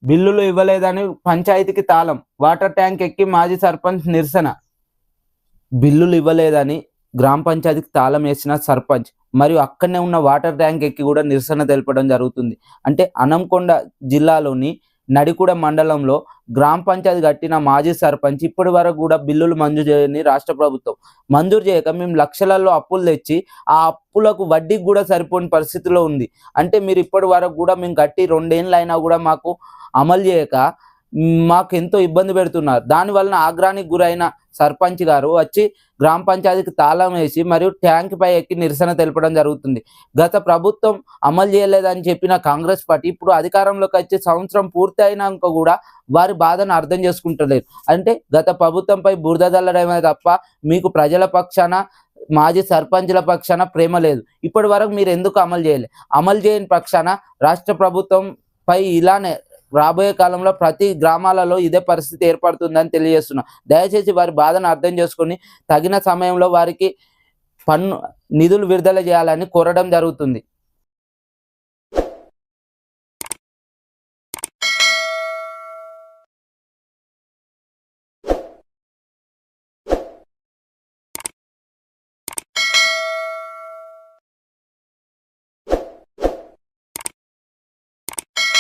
బిల్లులు ఇవ్వలేదని పంచాయతీకి తాళం, వాటర్ ట్యాంక్ ఎక్కి మాజీ సర్పంచ్ నిరసన. బిల్లులు ఇవ్వలేదని గ్రామ పంచాయతీకి తాళం వేసిన సర్పంచ్ మరియు అక్కడనే ఉన్న వాటర్ ట్యాంక్ ఎక్కి కూడా నిరసన తెలపడం జరుగుతుంది. అంటే హన్మకొండ జిల్లాలోని నడికూడ మండలంలో గ్రామ పంచాయతీ కట్టిన మాజీ సర్పంచ్ ఇప్పటి వరకు కూడా బిల్లులు మంజూరు చేయని రాష్ట్ర ప్రభుత్వం మంజూరు చేయక మేము లక్షలలో అప్పులు తెచ్చి ఆ అప్పులకు వడ్డీకి కూడా సరిపోని పరిస్థితిలో ఉంది. అంటే మీరు ఇప్పటి వరకు కూడా మేము కట్టి 2 ఏళ్ళు అయినా కూడా మాకు అమలు చేయక మాకు ఎంతో ఇబ్బంది పెడుతున్నారు. దానివలన ఆగ్రహానికి గురైన సర్పంచ్ గారు వచ్చి గ్రామ పంచాయతీకి తాళం వేసి మరియు ట్యాంక్ పై ఎక్కి నిరసన తెలపడం జరుగుతుంది. గత ప్రభుత్వం అమలు చేయలేదని చెప్పిన కాంగ్రెస్ పార్టీ ఇప్పుడు అధికారంలోకి వచ్చే సంవత్సరం పూర్తి అయినాక కూడా వారి బాధను అర్థం చేసుకుంటలేదు. అంటే గత ప్రభుత్వంపై బురద జల్లడమే తప్ప మీకు ప్రజల పక్షాన మాజీ సర్పంచ్ల పక్షాన ప్రేమ లేదు. ఇప్పటి వరకు మీరు ఎందుకు అమలు చేయలేదు? అమలు చేయని పక్షాన రాష్ట్ర ప్రభుత్వం పై ఇలానే రాబోయే కాలంలో ప్రతి గ్రామాలలో ఇదే పరిస్థితి ఏర్పడుతుందని తెలియజేస్తున్నా. దయచేసి వారి బాధను అర్థం చేసుకొని తగిన సమయంలో వారికి నిధులు విడుదల చేయాలని కోరడం జరుగుతుంది.